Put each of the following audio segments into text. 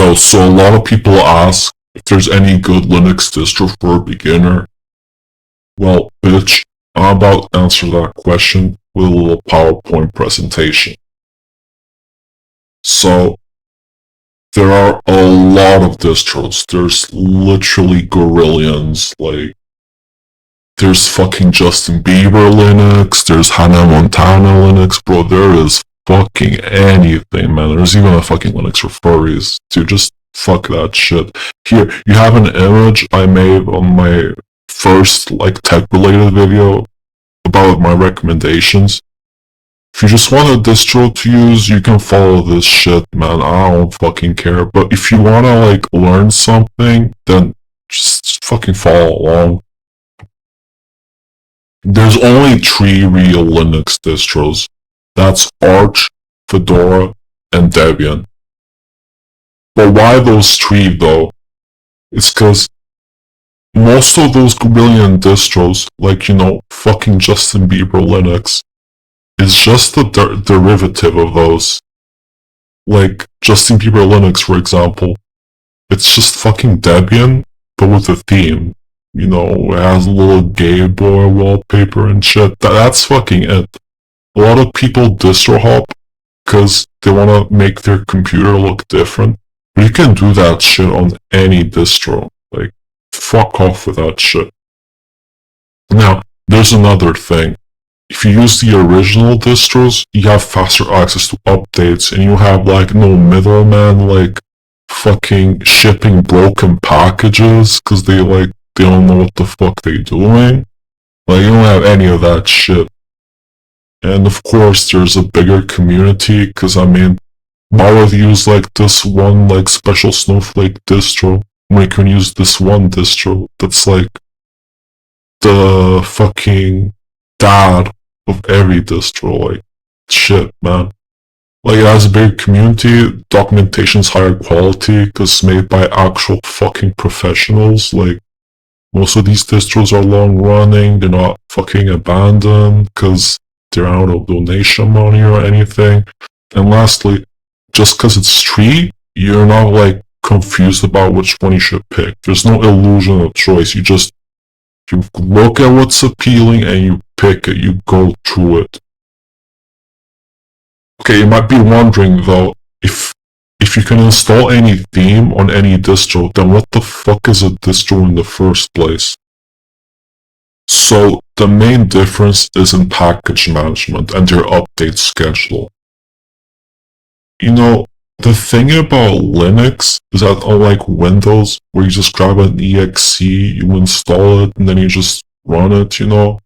Yo, so a lot of people ask if there's any good Linux distro for a beginner. Well, bitch, I'm about to answer that question with a little PowerPoint presentation. So, there are a lot of distros. There's literally gorillions. Like, there's fucking Justin Bieber Linux, there's Hannah Montana Linux, bro, there is fucking anything, man. There's even a fucking Linux for furries. Dude, just fuck that shit. Here, you have an image I made on my first, like, tech-related video about my recommendations. If you just want a distro to use, you can follow this shit, man. I don't fucking care. But if you wanna, like, learn something, then just fucking follow along. There's only 3 real Linux distros. That's Arch, Fedora, and Debian. But why those 3 though? It's cause most of those gorillion distros, like, you know, fucking Justin Bieber Linux, is just a derivative of those. Like, Justin Bieber Linux, for example, it's just fucking Debian, but with a theme. You know, it has a little gay boy wallpaper and shit. That's fucking it. A lot of people distro hop because they want to make their computer look different. But you can do that shit on any distro. Like, fuck off with that shit. Now, there's another thing. If you use the original distros, you have faster access to updates, and you have, like, no middleman, like, fucking shipping broken packages, because they don't know what the fuck they're doing. Like, you don't have any of that shit. And of course, there's a bigger community, because, I mean, why would you use, like, this one, like, special snowflake distro when you can use this one distro that's, like, the fucking dad of every distro? Like, shit, man. Like, it has a big community, documentation's higher quality, because it's made by actual fucking professionals. Like, most of these distros are long running, they're not fucking abandoned, because they're out of donation money or anything. And lastly, just because it's 3, you're not, like, confused about which one you should pick. There's no illusion of choice. You look at what's appealing and you pick it, you go through it. Okay, you might be wondering though, if you can install any theme on any distro, then what the fuck is a distro in the first place? So, the main difference is in package management and their update schedule. You know, the thing about Linux is that unlike Windows, where you just grab an exe, you install it, and then you just run it, you know?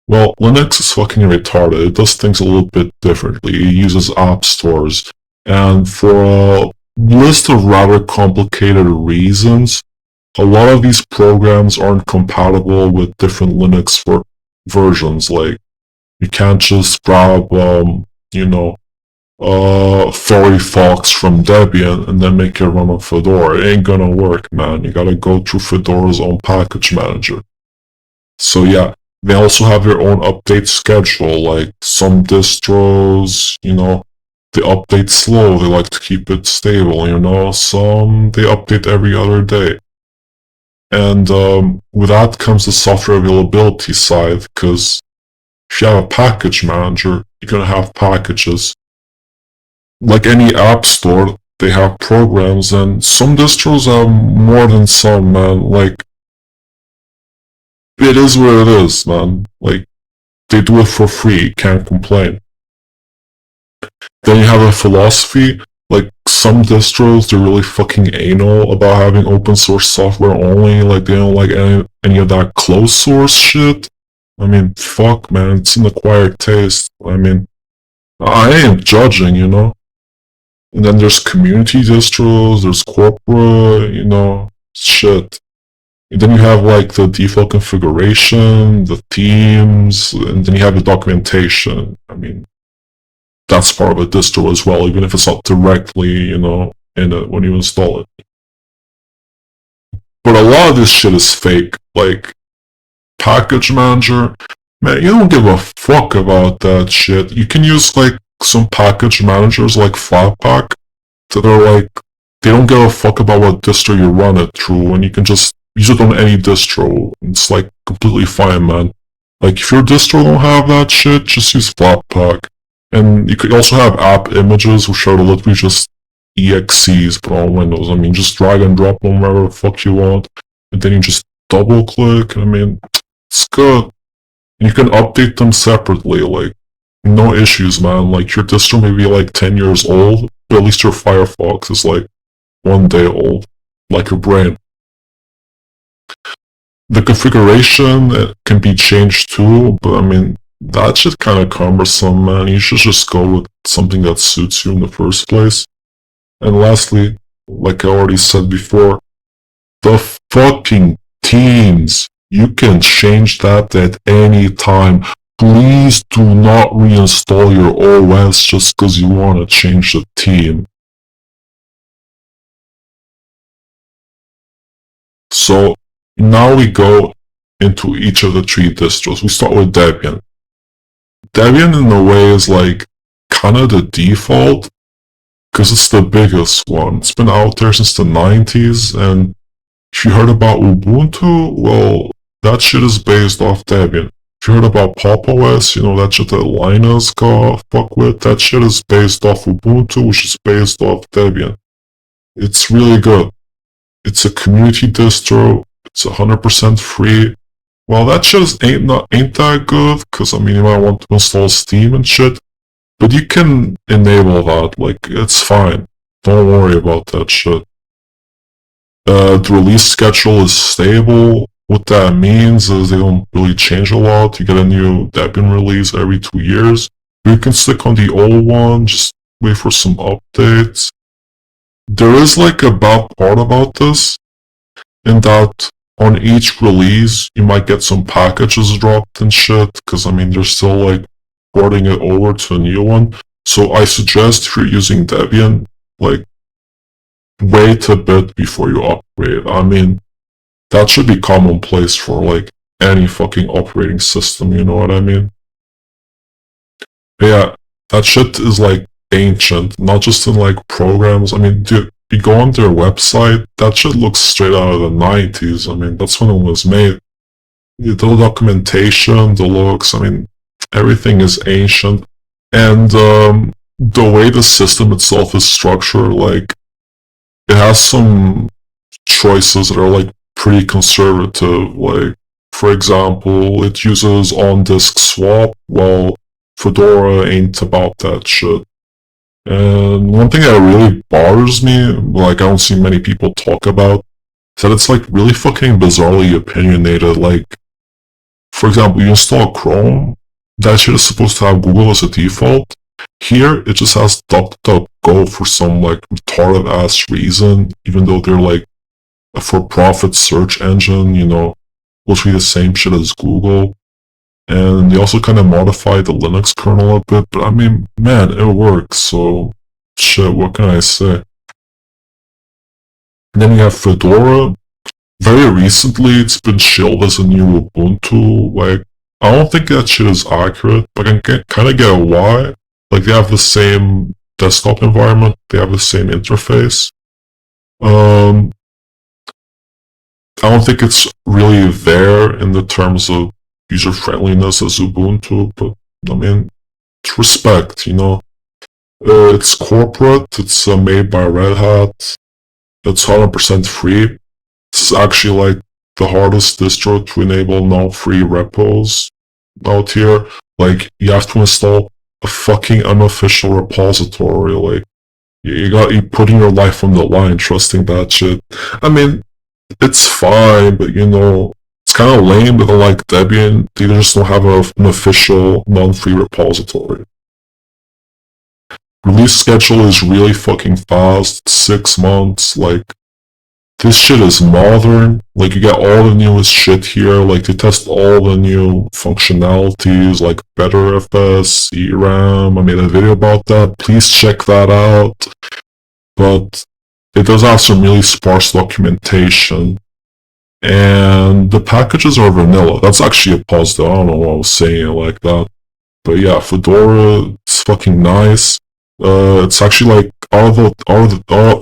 Well, Linux is fucking retarded. It does things a little bit differently. It uses app stores. And for a list of rather complicated reasons, a lot of these programs aren't compatible with different Linux versions. Like, you can't just grab, you know, Furry Fox from Debian and then make it run on Fedora. It ain't gonna work, man. You gotta go through Fedora's own package manager. So yeah, they also have their own update schedule. Like, some distros, you know, they update slow, they like to keep it stable, you know. Some, they update every other day. And with that comes the software availability side, because if you have a package manager, you're gonna have packages. Like any app store, they have programs, and some distros have more than some, man. Like, it is what it is, man. Like, they do it for free, can't complain. Then you have a philosophy. Like, some distros, they're really fucking anal about having open source software only. Like, they don't like any of that closed source shit. I mean, fuck, man, it's an acquired taste. I mean, I ain't judging, you know? And then there's community distros, there's corporate, you know, shit. And then you have, like, the default configuration, the themes, and then you have the documentation. I mean, that's part of a distro as well, even if it's not directly, you know, in it when you install it. But a lot of this shit is fake. Like, package manager, man, you don't give a fuck about that shit. You can use, like, some package managers like Flatpak that are, like, they don't give a fuck about what distro you run it through, and you can just use it on any distro. It's like completely fine, man. Like if your distro don't have that shit, just use Flatpak. And you could also have app images, which are literally just EXEs, but on Windows. I mean, just drag and drop them wherever the fuck you want, and then you just double click. I mean, it's good. And you can update them separately, like, no issues, man. Like, your distro may be like 10 years old, but at least your Firefox is like 1 day old, like your brain. The configuration can be changed too, but I mean, that shit kind of cumbersome, man. You should just go with something that suits you in the first place. And lastly, like I already said before, the fucking themes. You can change that at any time. Please do not reinstall your OS just because you want to change the theme. So now we go into each of the 3 distros. We start with Debian. Debian in a way is like kind of the default because it's the biggest one. It's been out there since the 90s, and if you heard about Ubuntu, well, that shit is based off Debian. If you heard about Pop OS, you know, that shit that Linus got fuck with, that shit is based off Ubuntu, which is based off Debian. It's really good. It's a community distro. It's 100% free. Well, that shit ain't that good, because I mean, you might want to install Steam and shit, but you can enable that. Like, it's fine. Don't worry about that shit. The release schedule is stable. What that means is they don't really change a lot. You get a new Debian release every 2 years. You can stick on the old one, just wait for some updates. There is like a bad part about this, in that on each release, you might get some packages dropped and shit, because I mean, they're still like porting it over to a new one. So I suggest if you're using Debian, like, wait a bit before you upgrade. I mean, that should be commonplace for like any fucking operating system, you know what I mean? But yeah, that shit is like ancient, not just in like programs. I mean, dude, you go on their website, that shit looks straight out of the 90s. I mean, that's when it was made. The documentation, the looks, I mean, everything is ancient. And the way the system itself is structured, like, it has some choices that are like pretty conservative. Like, for example, it uses on-disk swap, while Fedora ain't about that shit. And one thing that really bothers me, like I don't see many people talk about, is that it's like really fucking bizarrely opinionated. Like, for example, you install Chrome, that shit is supposed to have Google as a default. Here, it just has DuckDuckGo for some like retarded ass reason, even though they're like a for-profit search engine, you know, literally the same shit as Google. And they also kind of modified the Linux kernel a bit, but I mean, man, it works, so shit, what can I say? And then we have Fedora. Very recently, it's been shilled as a new Ubuntu. Like, I don't think that shit is accurate, but I can kind of get why. Like, they have the same desktop environment, they have the same interface. I don't think it's really there in the terms of user-friendliness as Ubuntu, but I mean, it's respect, you know. It's corporate, it's made by Red Hat, it's 100% free. This is actually like the hardest distro to enable non-free repos out here. Like, you have to install a fucking unofficial repository. Like, you putting your life on the line trusting that shit. I mean, it's fine, but you know, it's kind of lame that like Debian, they just don't have an official non-free repository. Release schedule is really fucking fast, 6 months, like, this shit is modern, like, you get all the newest shit here, like, they test all the new functionalities, like better FS, ERAM, I made a video about that, please check that out, but it does have some really sparse documentation, and the packages are vanilla. That's actually a positive, I don't know why I was saying it like that, but yeah, Fedora, it's fucking nice. It's actually like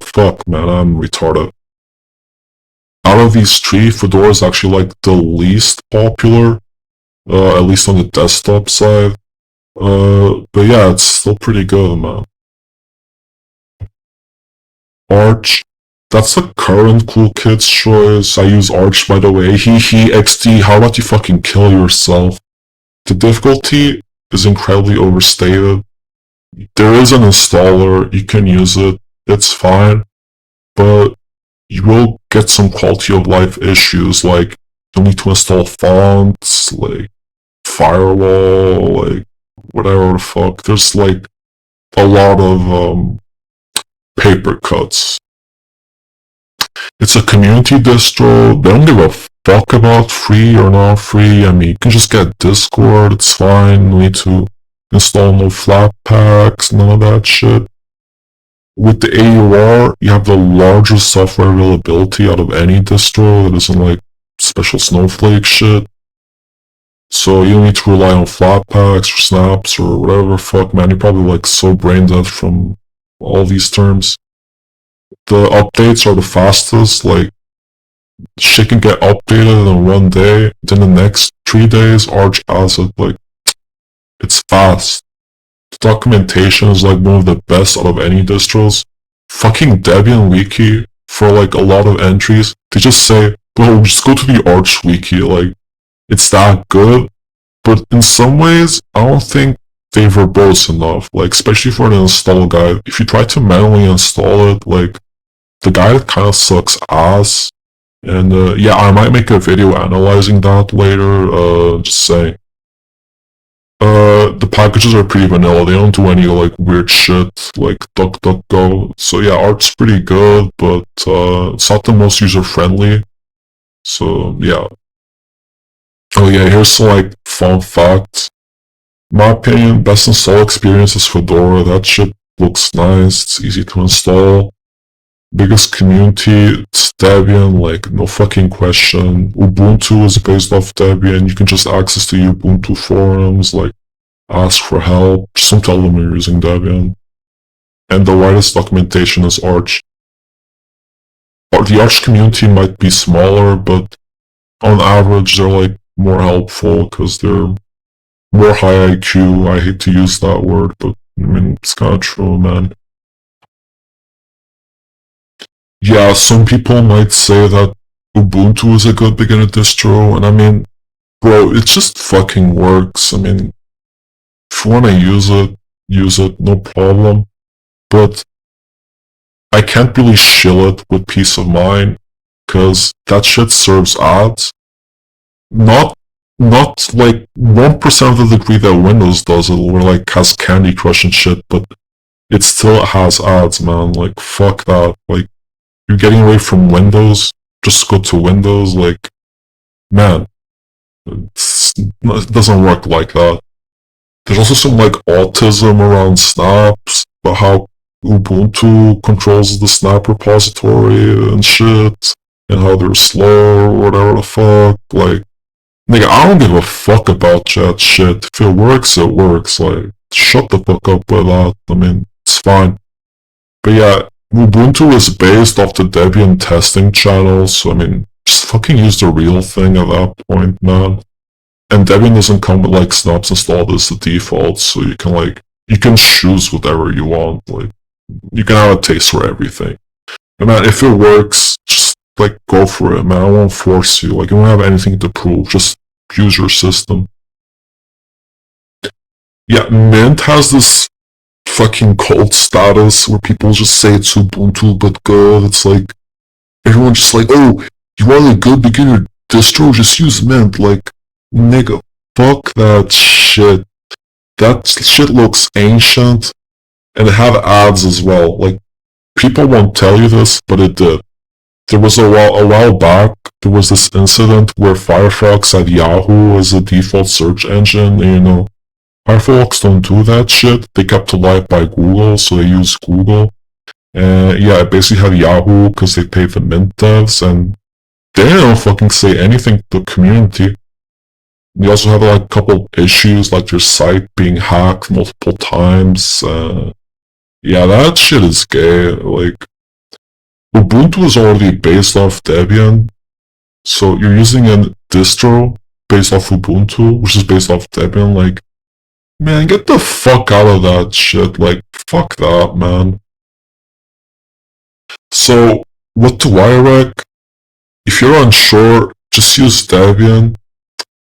fuck, man, I'm retarded. Out of these three, Fedora is actually like the least popular, at least on the desktop side. But yeah, it's still pretty good, man. Arch, that's the current cool kid's choice. I use Arch, by the way. XD, how about you fucking kill yourself? The difficulty is incredibly overstated. There is an installer, you can use it, it's fine, but you will get some quality of life issues, like you'll need to install fonts, like firewall, like whatever the fuck. There's like a lot of paper cuts. It's a community distro. They don't give a fuck about free or not free. I mean, you can just get Discord, it's fine. No need to install no Flatpaks, none of that shit. With the AUR, you have the largest software availability out of any distro. It isn't like special snowflake shit. So you don't need to rely on Flatpaks or snaps or whatever. Fuck, man, you're probably like so brain dead from all these terms. The updates are the fastest. Like, shit can get updated in 1 day. Then the next 3 days, Arch has it. Like, it's fast. The documentation is like one of the best out of any distros. Fucking Debian wiki, for like a lot of entries, they just say, bro, just go to the Arch wiki. Like, it's that good. But in some ways, I don't think they verbose enough. Like, especially for an install guide. If you try to manually install it, like, the guide kind of sucks ass. And yeah, I might make a video analyzing that later, just saying. The packages are pretty vanilla. They don't do any like weird shit like DuckDuckGo. So yeah, Art's pretty good, but it's not the most user friendly. So yeah. Oh yeah, here's some like fun facts. In my opinion, best install experience is Fedora. That shit looks nice. It's easy to install. Biggest community, it's Debian, like no fucking question. Ubuntu is based off Debian. You can just access the Ubuntu forums, like ask for help. Just don't tell them you're using Debian. And the widest documentation is Arch. The Arch community might be smaller, but on average they're like more helpful because they're more high IQ. I hate to use that word, but I mean, it's kind of true, man. Yeah, some people might say that Ubuntu is a good beginner distro, and I mean, bro, it just fucking works. I mean, if you want to use it, no problem. But I can't really shill it with peace of mind, because that shit serves ads. Not like 1% of the degree that Windows does it, where like has Candy Crush and shit, but it still has ads, man. Like, fuck that. Like, you're getting away from Windows, just go to Windows, like, man, it doesn't work like that. There's also some, like, autism around snaps, about how Ubuntu controls the snap repository and shit, and how they're slow or whatever the fuck, like, nigga, I don't give a fuck about that shit. If it works, it works, like, shut the fuck up with that, I mean, it's fine. But yeah, Ubuntu is based off the Debian testing channel, so I mean, just fucking use the real thing at that point, man. And Debian doesn't come with like snaps installed as the default, so you can choose whatever you want, like, you can have a taste for everything. And man, if it works, just like go for it, man. I won't force you, like, you don't have anything to prove, just use your system. Yeah, Mint has this fucking cult status where people just say it's Ubuntu but good. It's like, everyone's just like, oh, you want a good beginner distro? Just use Mint. Like, nigga, fuck that shit. That shit looks ancient, and it had ads as well. Like, people won't tell you this, but it did. There was a while back, there was this incident where Firefox had Yahoo as the default search engine, and you know, Firefox don't do that shit. They kept alive by Google, so they use Google. And yeah, I basically had Yahoo because they paid the Mint devs, and they didn't fucking say anything to the community. You also have like a couple issues, like your site being hacked multiple times. Yeah, that shit is gay. Like, Ubuntu is already based off Debian, so you're using a distro based off Ubuntu, which is based off Debian. Like, man, get the fuck out of that shit. Like, fuck that, man. So, what do I rec? If you're unsure, just use Debian.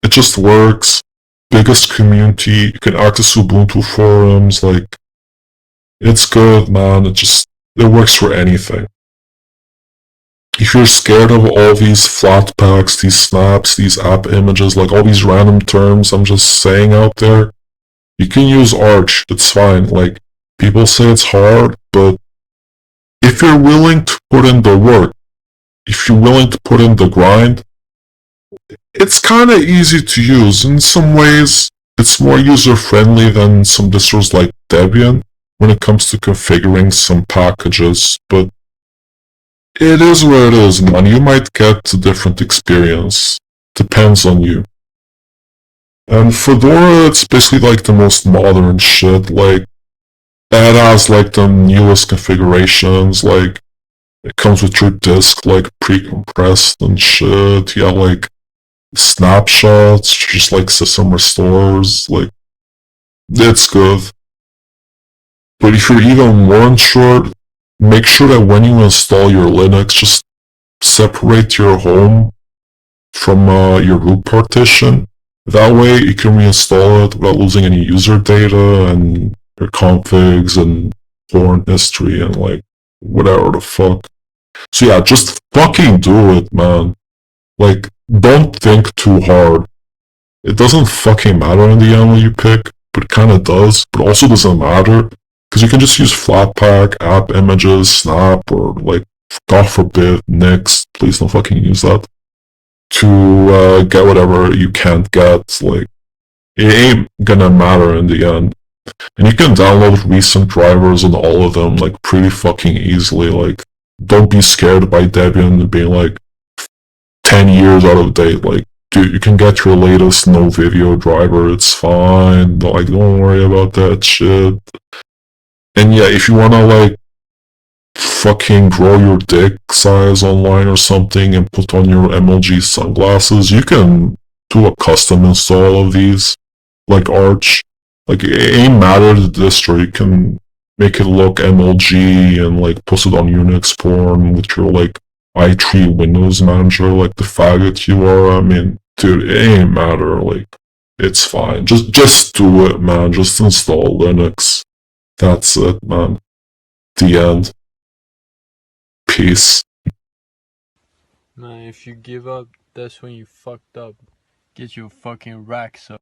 It just works. Biggest community. You can access Ubuntu forums. Like, it's good, man. It works for anything. If you're scared of all these flat packs, these snaps, these app images, like all these random terms I'm just saying out there, you can use Arch. It's fine. Like, people say it's hard, but if you're willing to put in the work, if you're willing to put in the grind, it's kind of easy to use. In some ways, it's more user-friendly than some distros like Debian when it comes to configuring some packages, but it is where it is, man. You might get a different experience. Depends on you. And Fedora, it's basically like the most modern shit. Like, it has like the newest configurations. Like, it comes with your disk like pre-compressed and shit. Yeah, like snapshots, just like system restores. Like, it's good. But if you're even more unsure, make sure that when you install your Linux, just separate your home from your root partition. That way you can reinstall it without losing any user data and your configs and foreign history and like whatever the fuck. So yeah, just fucking do it, man. Like, don't think too hard. It doesn't fucking matter in the end what you pick, but it kinda does, but also doesn't matter. Because you can just use Flatpak, app images, Snap, or like, God forbid, Nix. Please don't fucking use that. To get whatever you can't get. Like, it ain't gonna matter in the end. And you can download recent drivers on all of them, like, pretty fucking easily. Like, don't be scared by Debian being like 10 years out of date. Like, dude, you can get your latest no video driver, it's fine. Like, don't worry about that shit. And yeah, if you wanna, like, fucking grow your dick size online or something and put on your MLG sunglasses, you can do a custom install of these, like Arch. Like, it ain't matter the distro, you can make it look MLG and like post it on Unix porn with your like i3 Windows manager, like the faggot you are. I mean, dude, it ain't matter, like, it's fine. Just do it, man. Just install Linux. That's it, man. The end. Peace. Man, if you give up, that's when you fucked up. Get your fucking racks up.